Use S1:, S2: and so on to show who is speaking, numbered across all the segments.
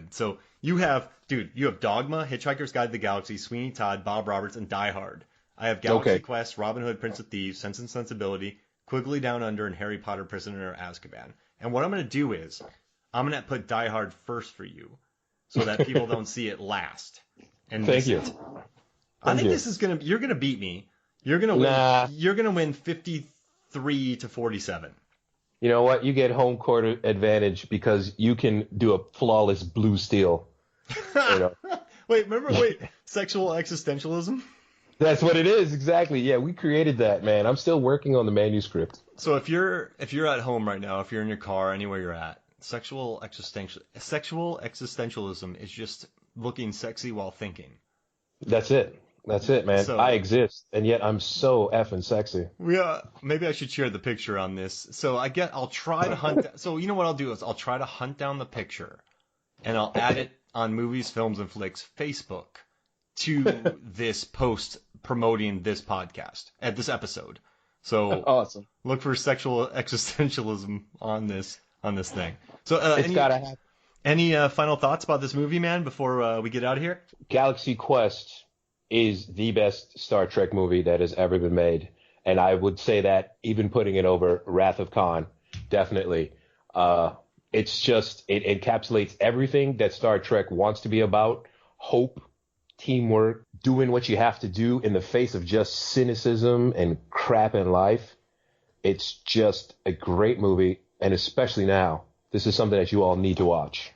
S1: Hood. So you have Dogma, Hitchhiker's Guide to the Galaxy, Sweeney Todd, Bob Roberts, and Die Hard. I have Galaxy Quest, Robin Hood, Prince of Thieves, Sense and Sensibility, Quigley Down Under, and Harry Potter, Prisoner of Azkaban. And what I'm going to do is I'm going to put Die Hard first for you so that people don't see it last. And
S2: Thank you.
S1: I think this is you're going to beat me. You're going to win. You're going to win 53 to 47.
S2: You know what? You get home court advantage because you can do a flawless blue steal.
S1: Wait, sexual existentialism?
S2: That's what it is, exactly. Yeah, we created that, man. I'm still working on the manuscript.
S1: So if you're at home right now, if you're in your car, anywhere you're at, sexual existentialism is just looking sexy while thinking.
S2: That's it. That's it, man. So, I exist, and yet I'm so effing sexy.
S1: Yeah, maybe I should share the picture on this. So I'll try to hunt. So you know what I'll do is I'll try to hunt down the picture, and I'll add it on Movies, Films, and Flicks Facebook to this post promoting this podcast at this episode. So
S2: awesome.
S1: Look for sexual existentialism on this thing. So
S2: it's gotta happen.
S1: Any final thoughts about this movie, man, before we get out of here?
S2: Galaxy Quest is the best Star Trek movie that has ever been made. And I would say that even putting it over Wrath of Khan, definitely. It's just, it encapsulates everything that Star Trek wants to be about. Hope, teamwork, doing what you have to do in the face of just cynicism and crap in life. It's just a great movie. And especially now, this is something that you all need to watch.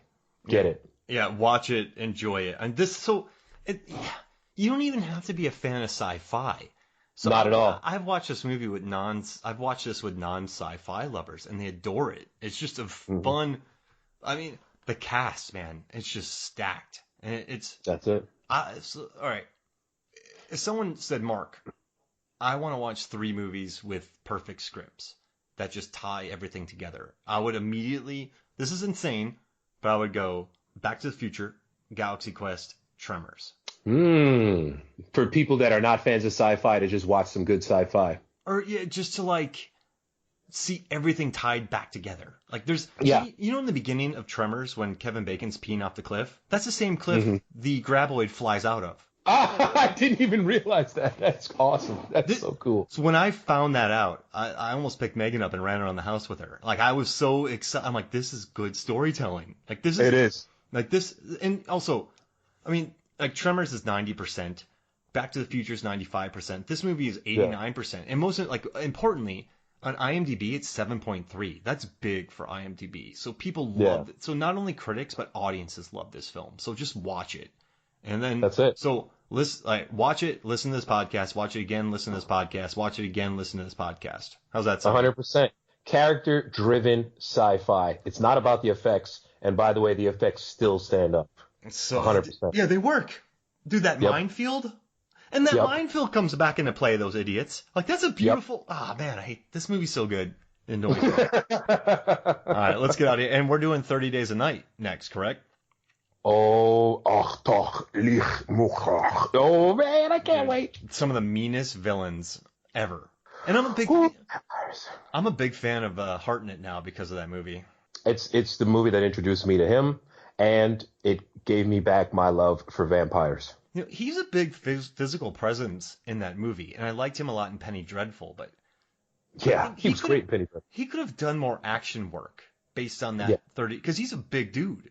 S2: Get it.
S1: Yeah, watch it, enjoy it. And you don't even have to be a fan of sci-fi. So
S2: Not at all.
S1: I've watched this movie with non-sci-fi lovers, and they adore it. It's just a fun. I mean, the cast, man, it's just stacked, and
S2: That's it.
S1: All right. If someone said, Mark, I want to watch 3 movies with perfect scripts that just tie everything together, I would immediately. This is insane, but I would go Back to the Future, Galaxy Quest, Tremors.
S2: For people that are not fans of sci-fi to just watch some good sci-fi.
S1: Or just to see everything tied back together. There's in the beginning of Tremors when Kevin Bacon's peeing off the cliff, that's the same cliff the graboid flies out of.
S2: I didn't even realize that. That's awesome. That's so cool.
S1: So when I found that out, I almost picked Megan up and ran around the house with her. I was so excited. I'm like, this is good storytelling. It is. And also, I mean, Tremors is 90%, Back to the Future is 95%. This movie is 89%, and most importantly, on IMDb it's 7.3. That's big for IMDb. So people love it. So not only critics but audiences love this film. So just watch it, and then
S2: that's it.
S1: So watch it, listen to this podcast, watch it again, listen to this podcast, watch it again, listen to this podcast. How's that sound?
S2: 100%. Character-driven sci-fi. It's not about the effects, and by the way, the effects still stand up.
S1: So
S2: 100%.
S1: Yeah, they work. Dude, that minefield, and that minefield comes back into play. Those idiots. That's a beautiful. Man, I hate this movie so good. All right, let's get out of here. And we're doing 30 Days a Night next, correct?
S2: Oh man, I can't wait.
S1: Some of the meanest villains ever. And I'm a big fan of Hartnett now because of that movie.
S2: It's the movie that introduced me to him, and it gave me back my love for vampires.
S1: He's a big physical presence in that movie, and I liked him a lot in Penny Dreadful. But
S2: yeah, he was great in Penny Dreadful.
S1: He could have done more action work based on that 30, because he's a big dude.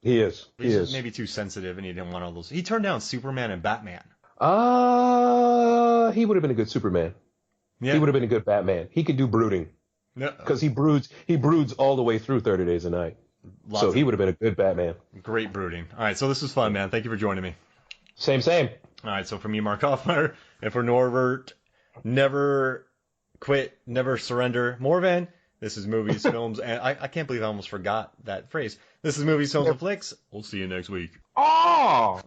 S2: He is.
S1: He's maybe too sensitive, and he didn't want all those. He turned down Superman and Batman.
S2: He would have been a good Superman. Yeah. He would have been a good Batman. He could do brooding. Because he broods all the way through 30 Days a Night. He would have been a good Batman.
S1: Great brooding. All right, so this was fun, man. Thank you for joining me.
S2: Same.
S1: All right, so from me, Mark Hoffmeyer, and for Norbert, never quit, never surrender. Morvan, this is Movies, Films, and I can't believe I almost forgot that phrase. This is Movies, Films, and Flicks. We'll see you next week.
S2: Oh!